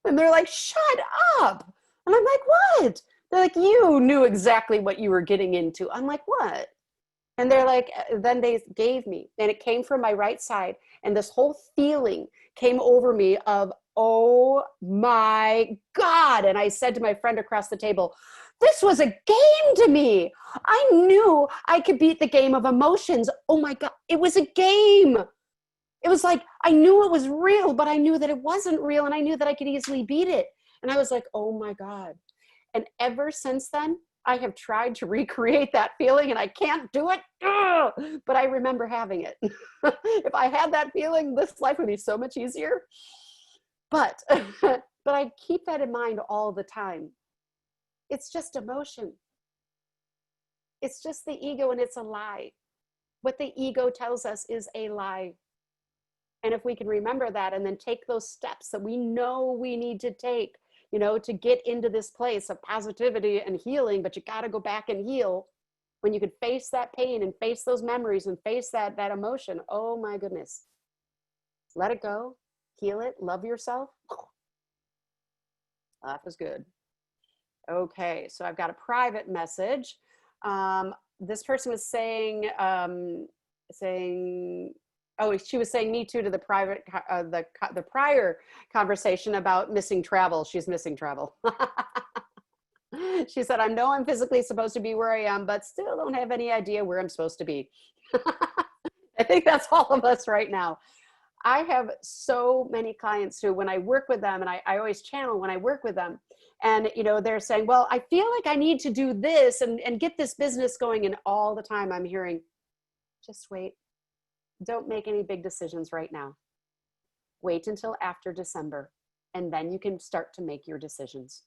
And they're like, shut up. And I'm like, what? They're like, you knew exactly what you were getting into. I'm like, what? And they're like, then they gave me, and it came from my right side. And this whole feeling came over me of, oh my God. And I said to my friend across the table, this was a game to me. I knew I could beat the game of emotions. Oh my God, it was a game. It was like, I knew it was real, but I knew that it wasn't real. And I knew that I could easily beat it. And I was like, oh my God. And ever since then, I have tried to recreate that feeling and I can't do it, but I remember having it. If I had that feeling, this life would be so much easier. But I keep that in mind all the time. It's just emotion. It's just the ego, and it's a lie. What the ego tells us is a lie. And if we can remember that and then take those steps that we know we need to take, you know, to get into this place of positivity and healing, but you got to go back and heal. When you could face that pain and face those memories and face that emotion, oh my goodness. Let it go, heal it, love yourself. That was good. Okay, so I've got a private message. This person was saying, oh, she was saying me too to the private, the prior conversation about missing travel. She's missing travel. She said, I know I'm physically supposed to be where I am, but still don't have any idea where I'm supposed to be. I think that's all of us right now. I have so many clients who, when I work with them, and I always channel when I work with them, and they're saying, well, I feel like I need to do this and get this business going. And all the time I'm hearing, just wait. Don't make any big decisions right now. Wait until after December, and then you can start to make your decisions.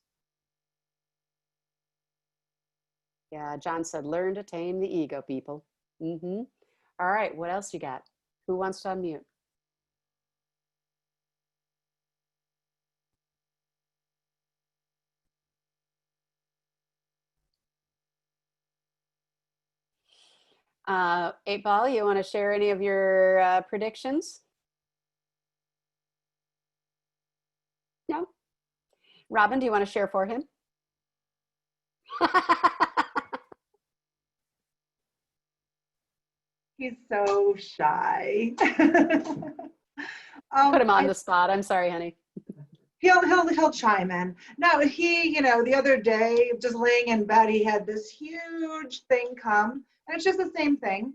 Yeah, John said, learn to tame the ego, people. All right, what else you got? Who wants to unmute? Eight Ball, you want to share any of your predictions? No? Robin, do you want to share for him? He's so shy. Put him on the spot. I'm sorry, honey. He'll chime in. No, he, the other day, just laying in bed, he had this huge thing come, and it's just the same thing.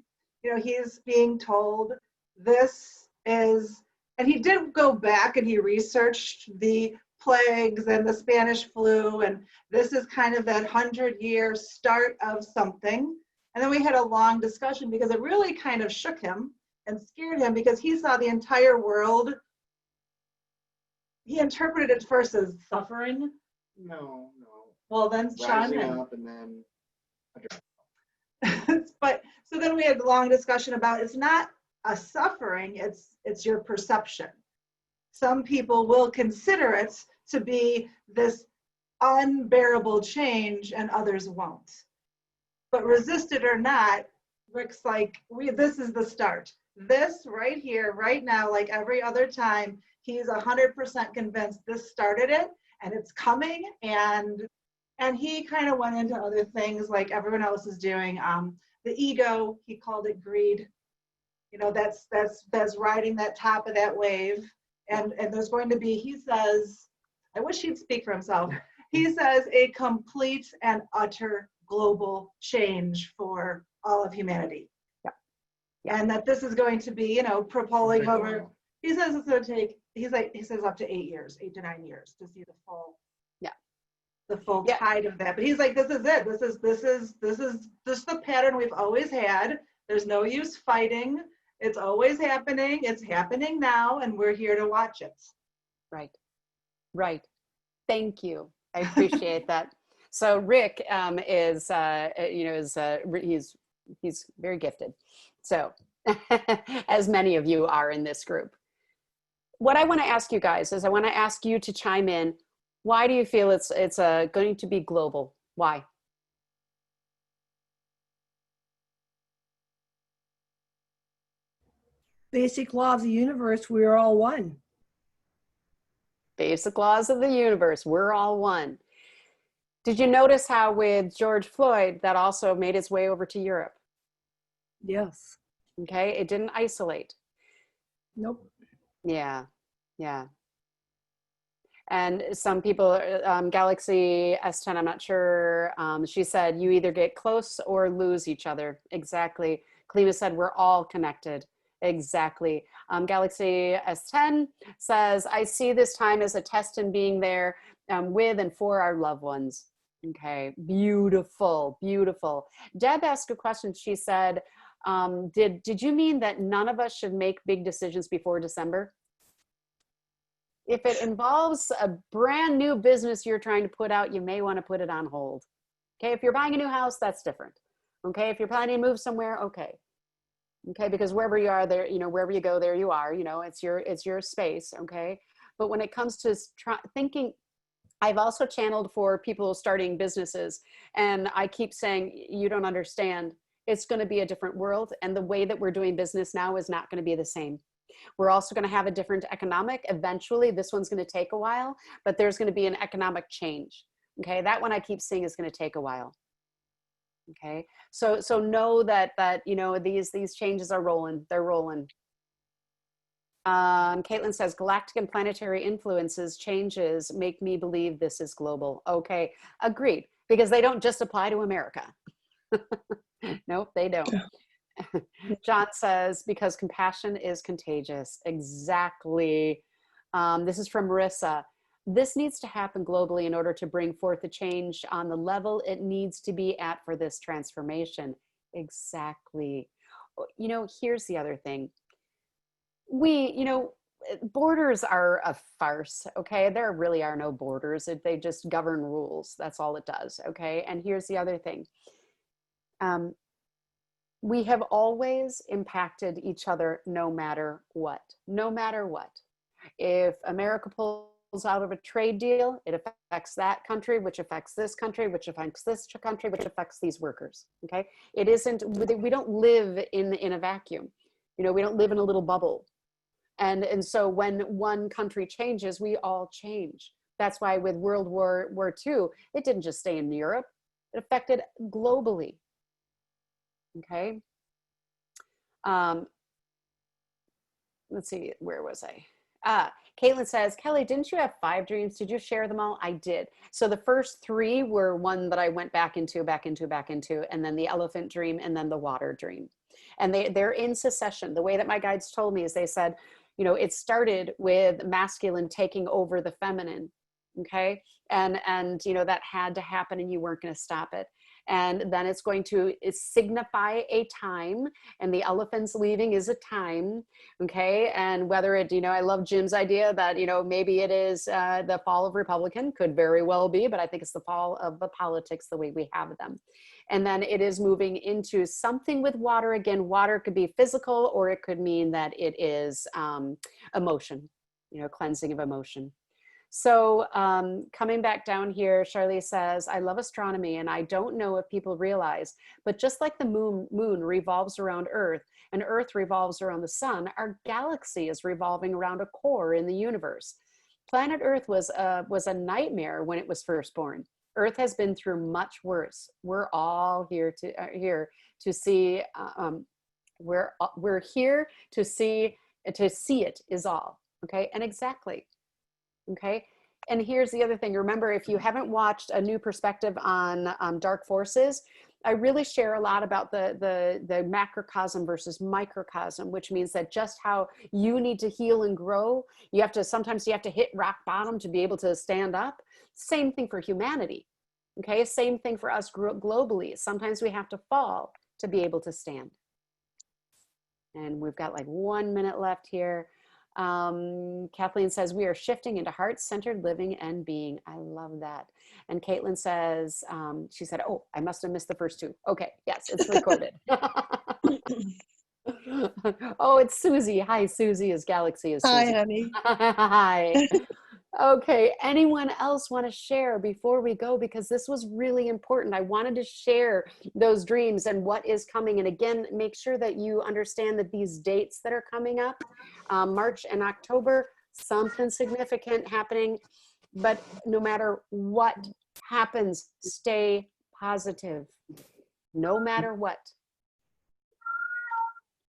He's being told this is, and he did go back and he researched the plagues and the Spanish flu, and this is kind of that 100-year start of something. And then we had a long discussion because it really kind of shook him and scared him because he saw the entire world. He interpreted it first as suffering. No. Well, then chime Rising in. up and then. But so then we had a long discussion about it's not a suffering, it's your perception. Some people will consider it to be this unbearable change and others won't. But resist it or not, Rick's like, this is the start. This right here, right now, like every other time, he's 100% convinced this started it and it's coming. And he kind of went into other things like everyone else is doing. The ego, he called it greed. That's riding that top of that wave. And there's going to be, he says, I wish he'd speak for himself. He says a complete and utter global change for all of humanity. Yeah. And that this is going to be, propelling over. He says it's going to take, he says up to 8 to 9 years to see the full tide of that. But he's like, this is it. This is the pattern we've always had. There's no use fighting. It's always happening. It's happening now, and we're here to watch it. Right. Thank you. I appreciate that. So Rick he's very gifted. So as many of you are in this group. What I want to ask you guys is I want to ask you to chime in. Why do you feel it's going to be global? Why? Basic law of the universe, we are all one. Basic laws of the universe, we're all one. Did you notice how with George Floyd, that also made its way over to Europe? Yes. Okay, it didn't isolate. Nope. Yeah. And some people, Galaxy S10, I'm not sure, she said, you either get close or lose each other. Exactly. Kalima said, we're all connected. Exactly. Galaxy S10 says, I see this time as a test in being there with and for our loved ones. Okay, beautiful. Deb asked a question. She said, did you mean that none of us should make big decisions before December? If it involves a brand new business you're trying to put out, you may want to put it on hold. Okay, if you're buying a new house, that's different. Okay, if you're planning to move somewhere, okay, because wherever you are there, wherever you go, there you are, it's your space. Okay, but when it comes to thinking, I've also channeled for people starting businesses, and I keep saying, you don't understand. It's going to be a different world, and the way that we're doing business now is not going to be the same. We're also going to have a different economic. Eventually, this one's going to take a while, but there's going to be an economic change. Okay, that one I keep seeing is going to take a while. Okay, so know that these changes are rolling. They're rolling. Caitlin says galactic and planetary influences changes make me believe this is global. Okay, agreed. because they don't just apply to America. Nope, they don't. John says, because compassion is contagious. Exactly. This is from Marissa. This needs to happen globally in order to bring forth the change on the level it needs to be at for this transformation. Exactly. You know, here's the other thing. Borders are a farce, okay? There really are no borders. They just govern rules. That's all it does, okay? And here's the other thing. We have always impacted each other no matter what. No matter what. If America pulls out of a trade deal, it affects that country, which affects this country, which affects this country, which affects these workers, okay? It isn't, we don't live in a vacuum. You know, we don't live in a little bubble. And so when one country changes, we all change. That's why with World War II, it didn't just stay in Europe, it affected globally. Okay. Let's see, where was I? Caitlin says, Kelly, didn't you have 5 dreams? Did you share them all? I did. So the first 3 were one that I went back into, and then the elephant dream, and then the water dream. And they're in succession. The way that my guides told me is they said, you know, it started with masculine taking over the feminine. Okay. And you know, that had to happen and you weren't going to stop it. And then it's going to signify a time, and the elephants leaving is a time. Okay. And whether it, you know, I love Jim's idea that, you know, maybe it is the fall of Republican, could very well be, but I think it's the fall of the politics the way we have them. And then it is moving into something with water. Again, water could be physical, or it could mean that it is emotion, you know, cleansing of emotion. So coming back down here, Charlie says, I love astronomy, and I don't know if people realize, but just like the moon revolves around Earth and Earth revolves around the sun, our galaxy is revolving around a core in the universe. Planet Earth was a nightmare when it was first born. Earth has been through much worse. We're all here to see. We're here to see it is all. Okay, and exactly. Okay. And here's the other thing. Remember, if you haven't watched A New Perspective on Dark Forces, I really share a lot about the macrocosm versus microcosm, which means that just how you need to heal and grow, sometimes you have to hit rock bottom to be able to stand up. Same thing for humanity. Okay. Same thing for us globally. Sometimes we have to fall to be able to stand. And we've got like 1 minute left here. Kathleen says, we are shifting into heart-centered living and being. I love that. And Caitlin says, she said, oh, I must have missed the first 2. Okay, yes, it's recorded. Oh, it's Susie. Hi, Susie is Galaxy is Susie. Hi, honey. Hi. Okay, anyone else want to share before we go? Because this was really important. I wanted to share those dreams and what is coming. And again, make sure that you understand that these dates that are coming up, March and October, something significant happening. But no matter what happens, stay positive, no matter what.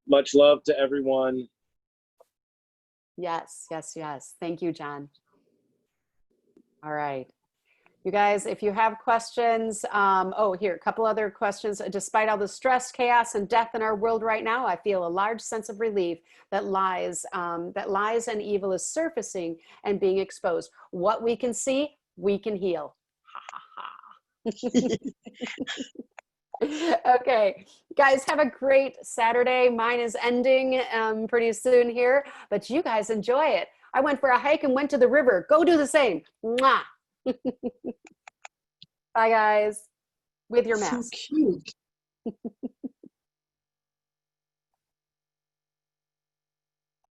Much love to everyone. Yes, yes, yes. Thank you, John. All right. You guys, if you have questions, here, a couple other questions. Despite all the stress, chaos, and death in our world right now, I feel a large sense of relief that lies and evil is surfacing and being exposed. What we can see, we can heal. Ha ha ha. Okay, guys, have a great Saturday. Mine is ending pretty soon here, but you guys enjoy it. I went for a hike and went to the river. Go do the same. Mwah. Bye, guys. With your mask. So cute.